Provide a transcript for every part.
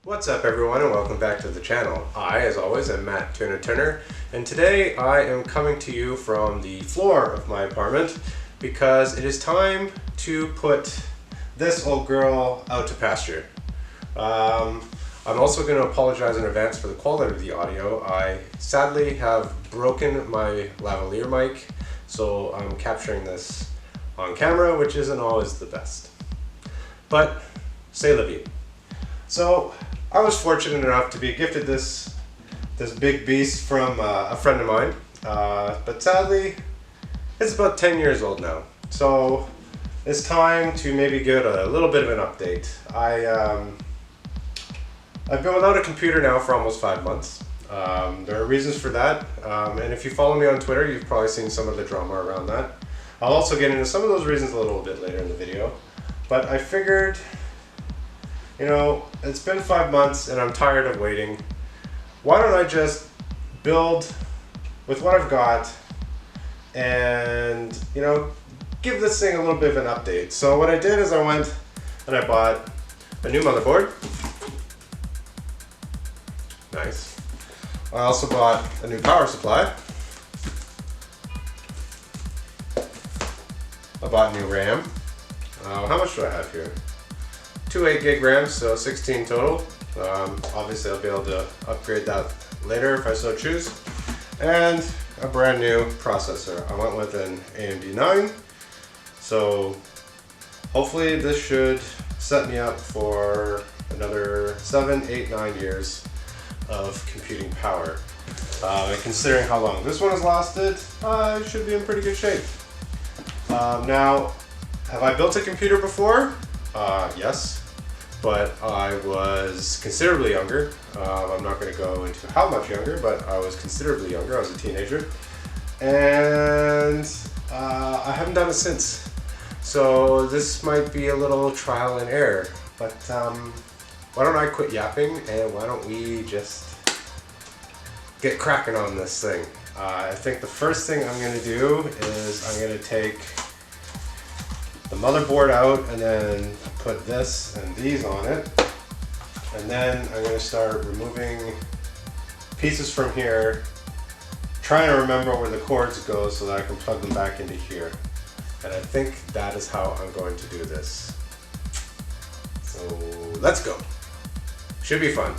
What's up everyone and welcome back to the channel. I, as always, am Matt Turner, and today I am coming to you from the floor of my apartment because it is time to put this old girl out to pasture. I'm also going to apologize in advance for the quality of the audio. I sadly have broken my lavalier mic, so I'm capturing this on camera, which isn't always the best. But, c'est la vie. So, I was fortunate enough to be gifted this big beast from a friend of mine, but sadly, it's about 10 years old now. So, it's time to maybe get a little bit of an update. I've been without a computer now for almost 5 months. There are reasons for that, and if you follow me on Twitter, you've probably seen some of the drama around that. I'll also get into some of those reasons a little bit later in the video, but I figured, you know, it's been 5 months and I'm tired of waiting. Why don't I just build with what I've got and, you know, give this thing a little bit of an update. So what I did is I went and I bought a new motherboard. Nice. I also bought a new power supply. I bought new RAM. How much do I have here? 2 8 gig RAMs, so 16 total. Obviously I'll be able to upgrade that later if I so choose. And a brand new processor. I went with an AMD 9. So hopefully this should set me up for another 7, 8, 9 years of computing power. And considering how long this one has lasted, I should be in pretty good shape. Now, have I built a computer before? Yes, but I was considerably younger. I'm not going to go into how much younger, but I was considerably younger. I was a teenager, and I haven't done it since. So this might be a little trial and error, but why don't I quit yapping and why don't we just get cracking on this thing? I think the first thing I'm going to do is I'm going to take the motherboard out and then put this and these on it, and then I'm going to start removing pieces from here, trying to remember where the cords go so that I can plug them back into here. And I think that is how I'm going to do this. So let's go. Should be fun.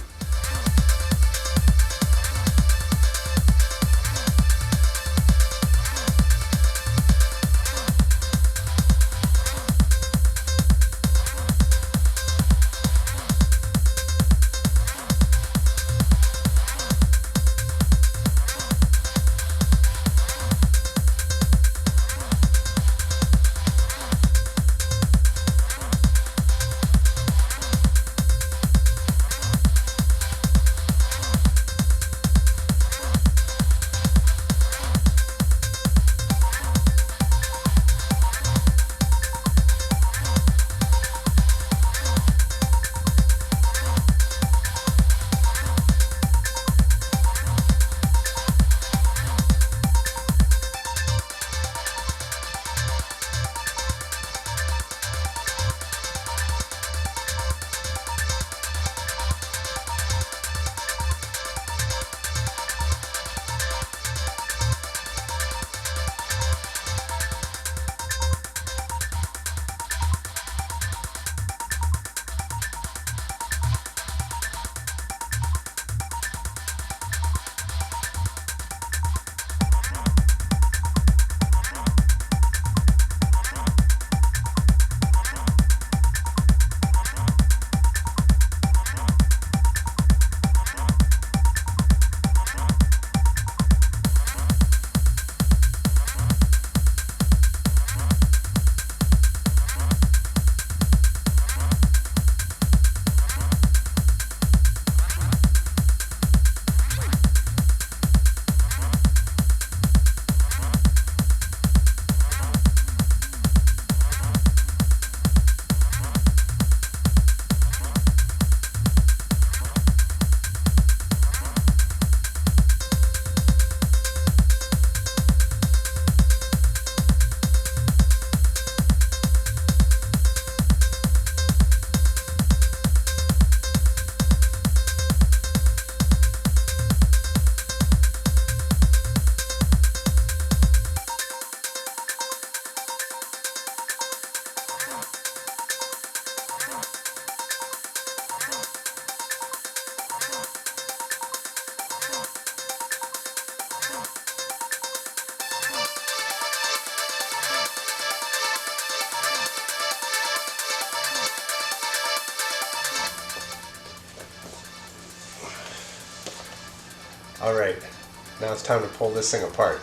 Alright, now it's time to pull this thing apart.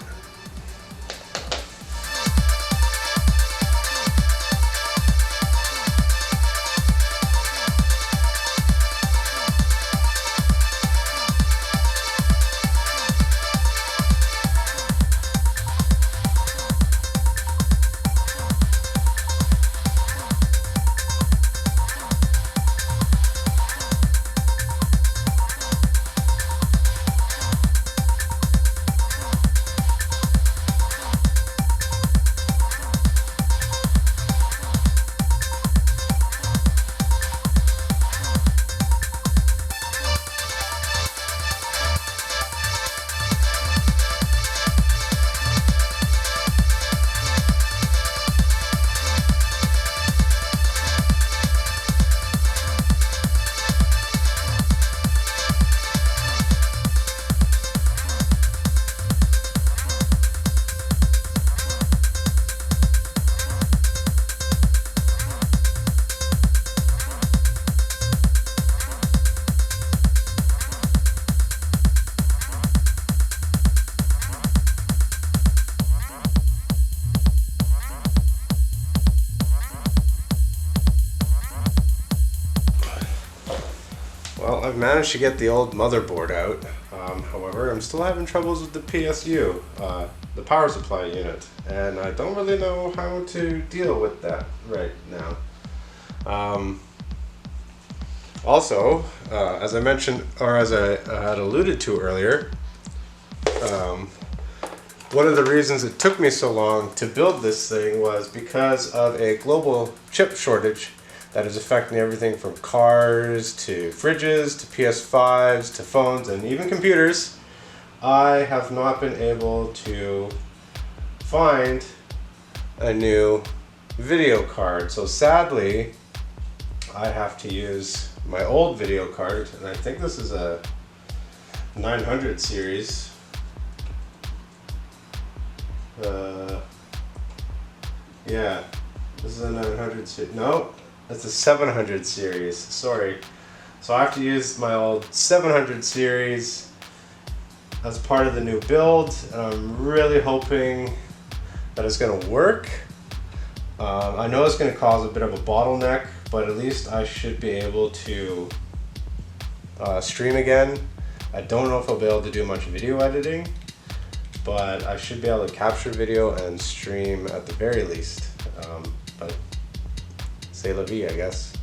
Well, I've managed to get the old motherboard out. However, I'm still having troubles with the PSU, the power supply unit, and I don't really know how to deal with that right now. Also, as I mentioned, or as I had alluded to earlier, one of the reasons it took me so long to build this thing was because of a global chip shortage that is affecting everything from cars to fridges to PS5s to phones and even computers. I have not been able to find a new video card, so sadly I have to use my old video card, and I think this is a 900 series. Yeah, this is a 900 series. No, it's a 700 series. Sorry. So I have to use my old 700 series as part of the new build, and I'm really hoping that it's going to work. I know it's going to cause a bit of a bottleneck, but at least I should be able to stream again. I don't know if I'll be able to do much video editing, but I should be able to capture video and stream at the very least. But c'est la vie, I guess.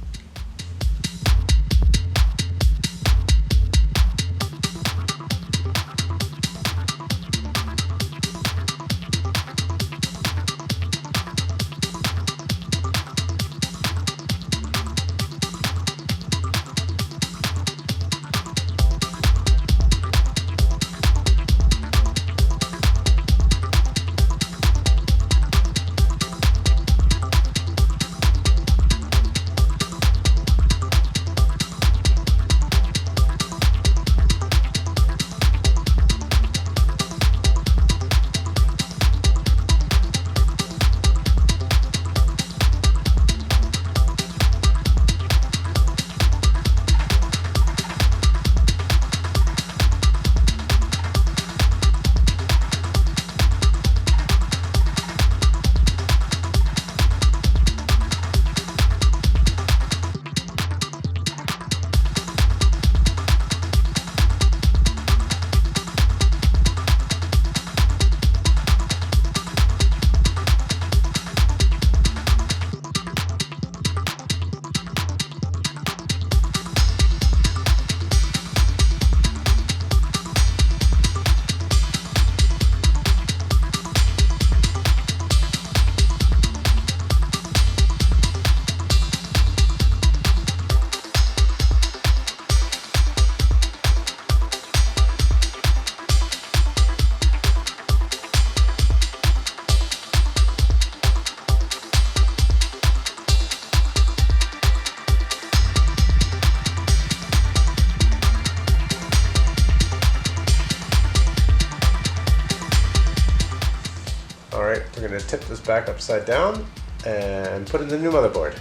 Alright, we're going to tip this back upside down and put in the new motherboard.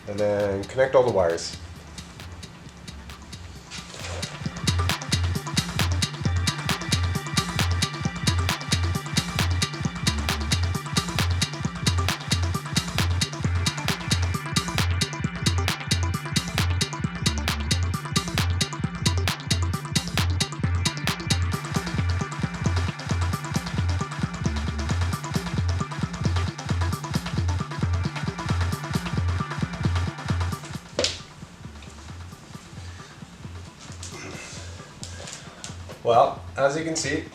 And then connect all the wires. Well, as you can see,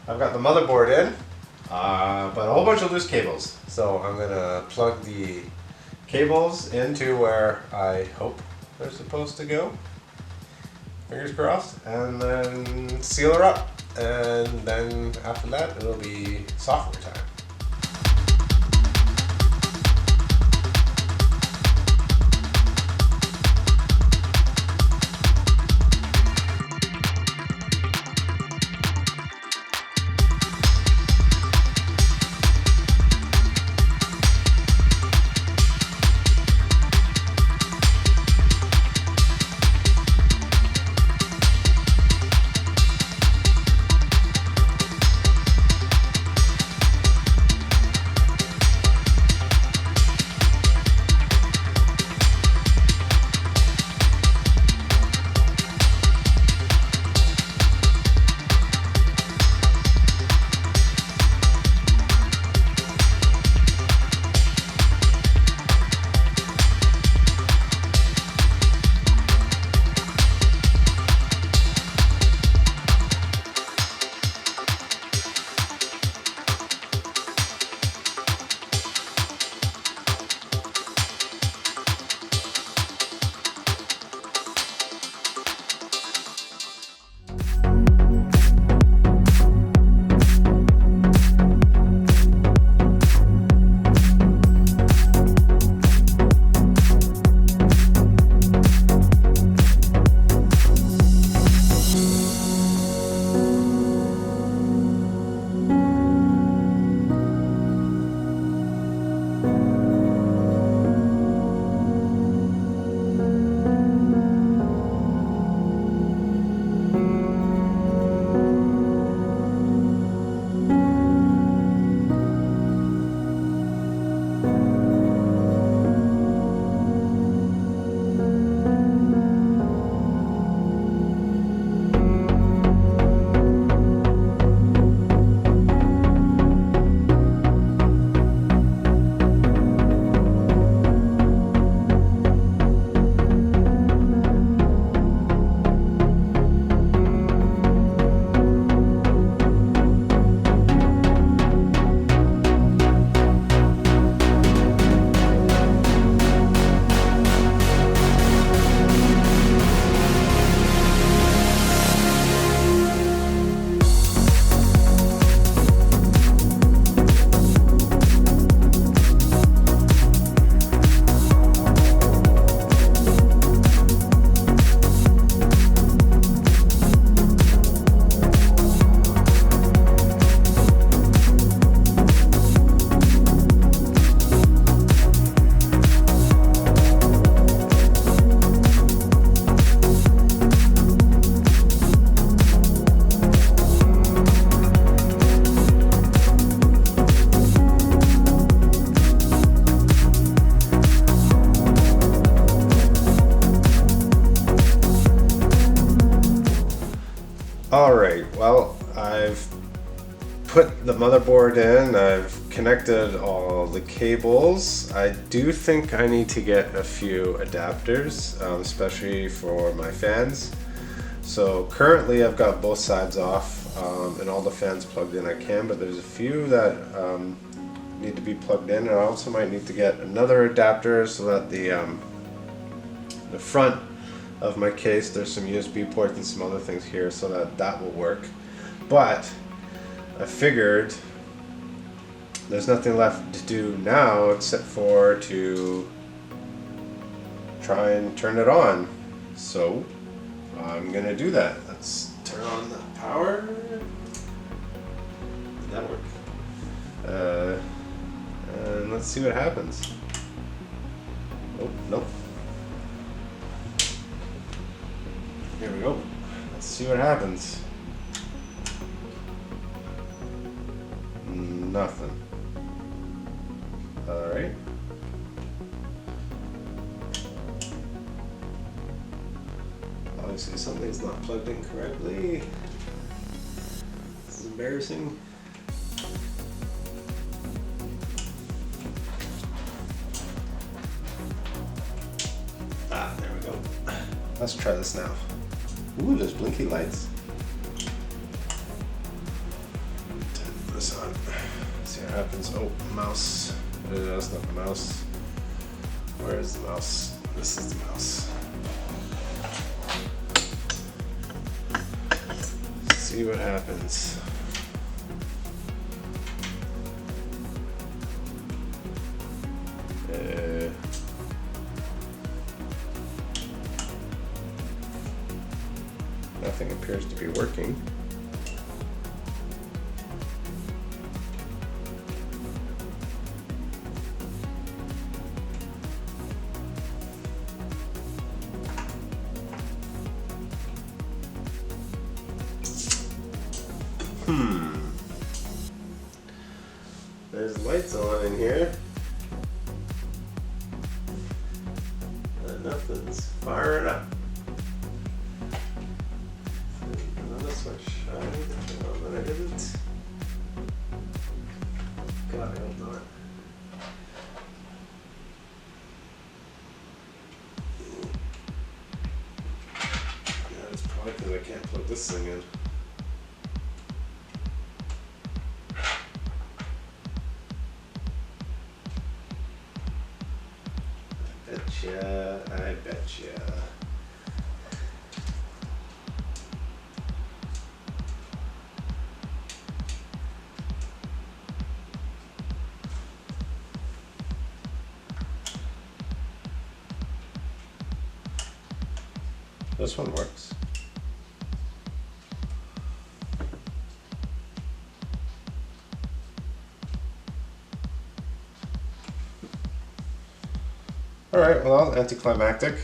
I've got the motherboard in, but a whole bunch of loose cables. So I'm gonna plug the cables into where I hope they're supposed to go. Fingers crossed, and then seal her up. And then after that, it'll be software time. Alright, well, I've put the motherboard in, I've connected all the cables. I do think I need to get a few adapters, especially for my fans. So currently I've got both sides off and all the fans plugged in I can, but there's a few that need to be plugged in, and I also might need to get another adapter so that the front of my case, there's some USB ports and some other things here so that that will work. But I figured there's nothing left to do now except for to try and turn it on. So I'm gonna do that. Let's turn on the power. Did that work? And let's see what happens. Oh, nope. Here we go. Let's see what happens. Nothing. Alright. Obviously something's not plugged in correctly. This is embarrassing. Ah, there we go. Let's try this now. Ooh, there's blinky lights. see what happens. Oh, mouse. That's not the mouse. Where is the mouse? This is the mouse. See what happens. Nothing appears to be working. There's lights on in here. And nothing's firing up. Another switch. I need to turn on, but I didn't. God, I hope not. Yeah, it's probably because I can't plug this thing in. I betcha. This one works. Alright, well, anticlimactic.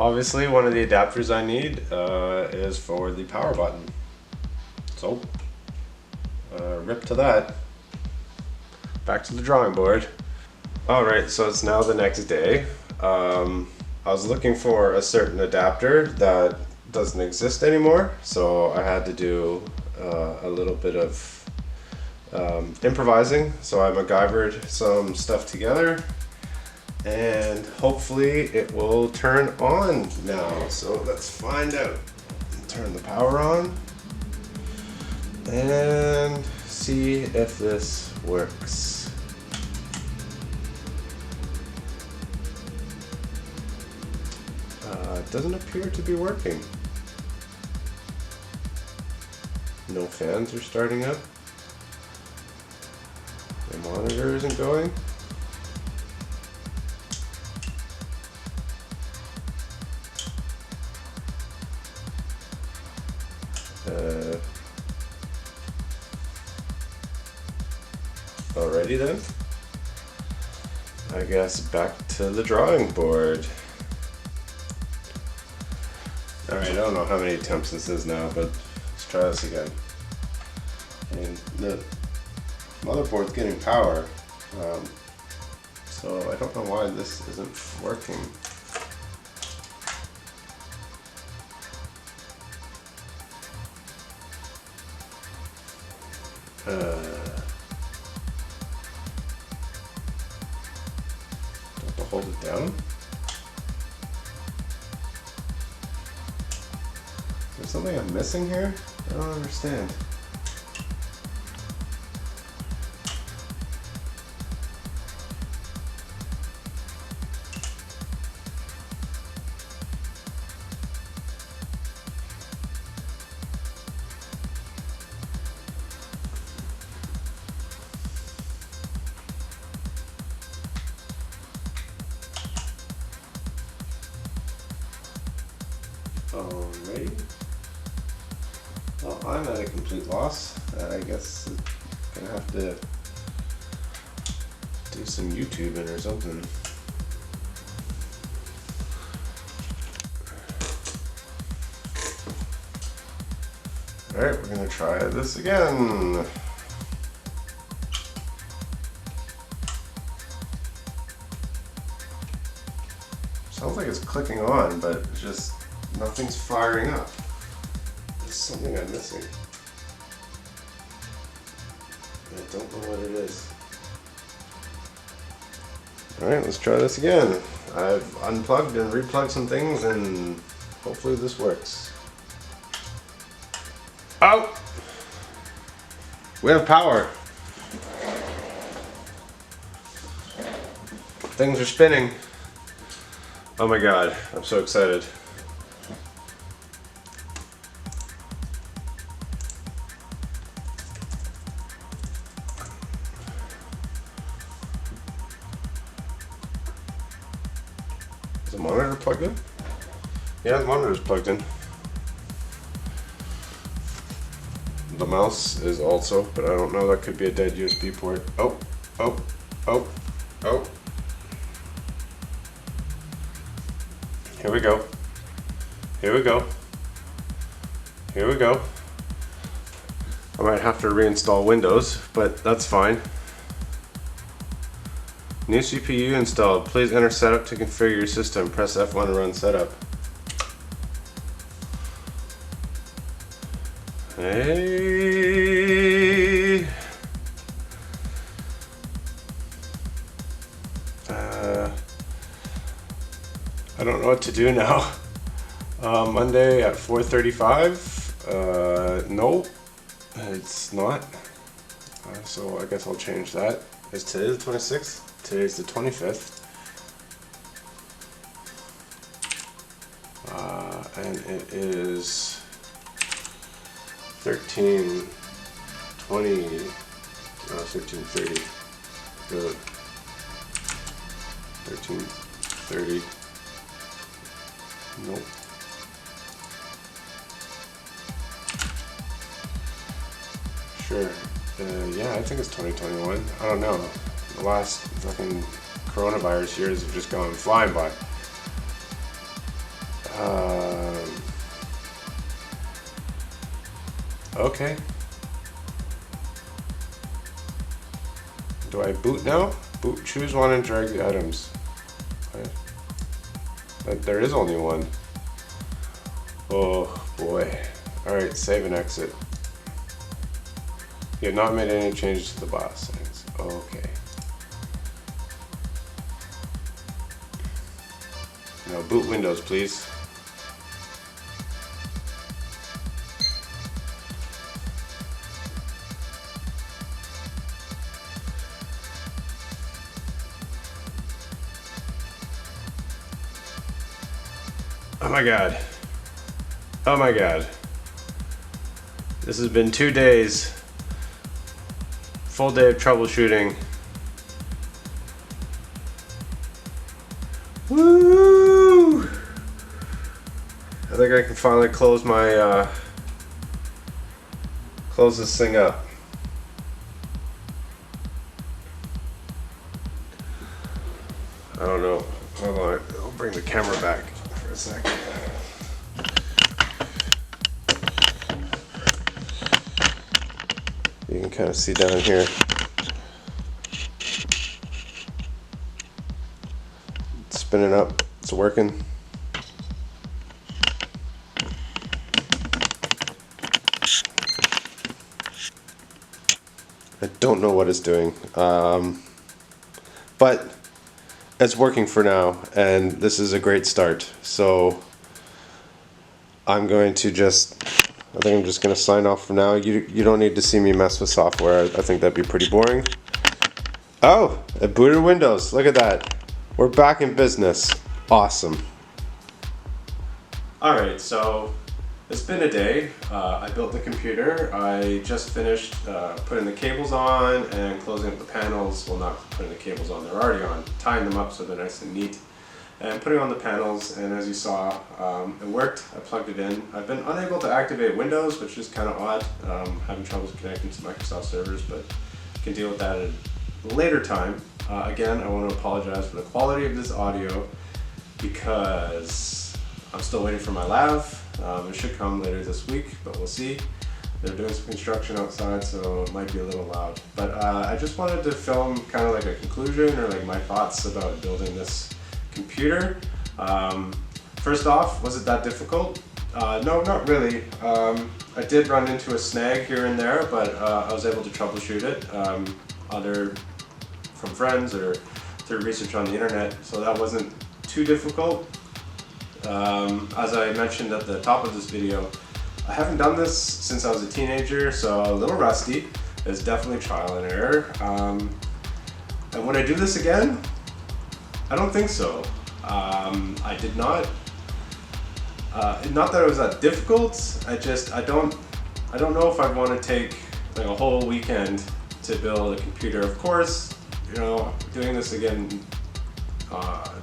Obviously, one of the adapters I need is for the power button. So, rip to that. Back to the drawing board. Alright, so it's now the next day. I was looking for a certain adapter that doesn't exist anymore, so I had to do a little bit of improvising. So I MacGyvered some stuff together, and hopefully it will turn on now. So let's find out. Turn the power on and see if this works. It doesn't appear to be working. No fans are starting up. The monitor isn't going. Alrighty then. I guess back to the drawing board. Alright, I don't know how many attempts this is now, but let's try this again. And the motherboard's getting power, so I don't know why this isn't working. Do I have to hold it down? Is there something I'm missing here? I don't understand. Alrighty. Well, I'm at a complete loss. I guess I'm gonna have to do some YouTubing or something. Alright, we're gonna try this again. Sounds like it's clicking on, but it's just nothing's firing up. There's something I'm missing. I don't know what it is. Alright, let's try this again. I've unplugged and replugged some things, and hopefully this works. Oh! We have power. Things are spinning. Oh my god, I'm so excited. Is the monitor plugged in? Yeah, the monitor's plugged in. The mouse is also, but I don't know, that could be a dead USB port. Oh. Here we go. I might have to reinstall Windows, but that's fine. New CPU installed. Please enter setup to configure your system. Press F1 to run setup. Hey. I don't know what to do now. Monday at 4:35. Nope, it's not. So I guess I'll change that. Is today the 26th? Today's the 25th. And it is 13:30. Good. 13:30. Nope. Sure. Yeah, I think it's 2021. I don't know. The last fucking coronavirus years have just gone flying by. Okay. Do I boot now? Boot. Choose one and drag the items. Okay. There is only one. Oh boy. Alright, save and exit. You have not made any changes to the BIOS settings. Okay. Now boot Windows, please. Oh my god. Oh my god. This has been 2 days. Full day of troubleshooting. Woo! I think I can finally close my close this thing up. I don't know. Hold on. I'll bring the camera back for a second. You can kind of see down here. It's spinning up. It's working. I don't know what it's doing, but it's working for now, and this is a great start. So I'm going to I think I'm just going to sign off for now. You don't need to see me mess with software. I think that'd be pretty boring. Oh, it booted Windows. Look at that. We're back in business. Awesome. Alright, so it's been a day. I built the computer. I just finished putting the cables on and closing up the panels. Well, not putting the cables on, they're already on. Tying them up so they're nice and neat. And putting on the panels, and as you saw, it worked. I plugged it in. I've been unable to activate Windows, which is kind of odd. Having troubles connecting to Microsoft servers, but can deal with that at a later time. Again, I want to apologize for the quality of this audio because I'm still waiting for my lav. It should come later this week, but we'll see. They're doing some construction outside, so it might be a little loud. But I just wanted to film kind of like a conclusion or like my thoughts about building this computer. First off, was it that difficult? No, not really. I did run into a snag here and there, but I was able to troubleshoot it, either from friends or through research on the internet, so that wasn't too difficult. As I mentioned at the top of this video, I haven't done this since I was a teenager, so a little rusty. It's definitely trial and error. And would I do this again? I don't think so. I did not. Not that it was that difficult. I don't know if I'd want to take like a whole weekend to build a computer. Of course, you know, doing this again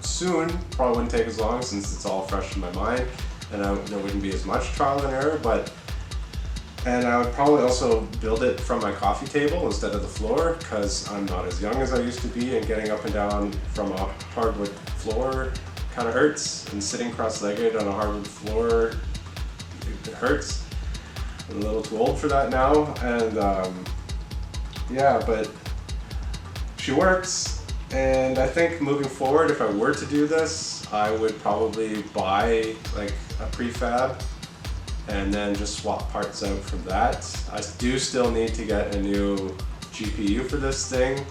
soon probably wouldn't take as long since it's all fresh in my mind, and there wouldn't be as much trial and error. And I would probably also build it from my coffee table instead of the floor, because I'm not as young as I used to be, and getting up and down from a hardwood floor kind of hurts, and sitting cross-legged on a hardwood floor, it hurts. I'm a little too old for that now, and yeah, but she works, and I think moving forward, if I were to do this, I would probably buy like a prefab and then just swap parts out from that. I do still need to get a new GPU for this thing,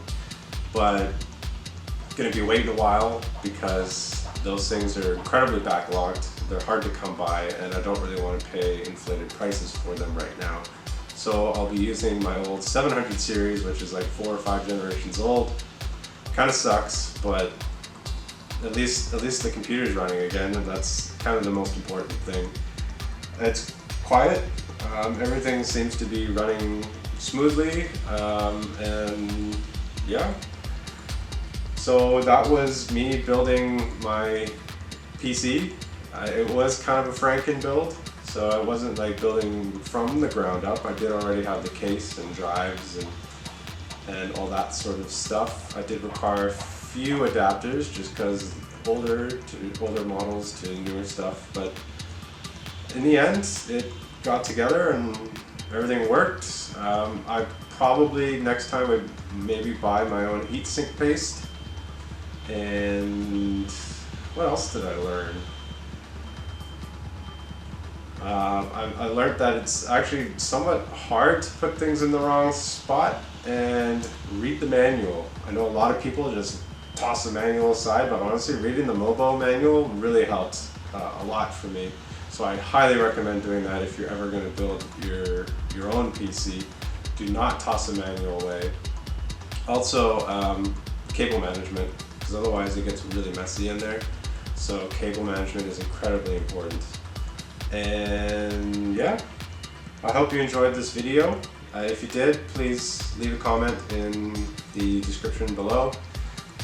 but gonna be waiting a while because those things are incredibly backlogged. They're hard to come by, and I don't really want to pay inflated prices for them right now. So I'll be using my old 700 series, which is like 4 or 5 generations old. Kind of sucks, but at least the computer's running again, and that's kind of the most important thing. It's quiet. Everything seems to be running smoothly, and yeah. So that was me building my PC. It was kind of a Franken build, so I wasn't like building from the ground up. I did already have the case and drives and all that sort of stuff. I did require a few adapters just because older models to newer stuff, but in the end, it got together and everything worked. I probably next time would maybe buy my own heatsink paste. And what else did I learn? I learned that it's actually somewhat hard to put things in the wrong spot and read the manual. I know a lot of people just toss the manual aside, but honestly, reading the Mobo manual really helped a lot for me. So I highly recommend doing that if you're ever going to build your own PC. Do not toss the manual away. Also, cable management, because otherwise it gets really messy in there. So cable management is incredibly important. And yeah, I hope you enjoyed this video. If you did, please leave a comment in the description below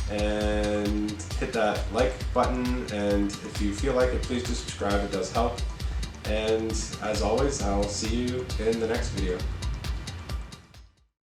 and hit that like button, and if you feel like it, please do subscribe. It does help. And as always, I'll see you in the next video.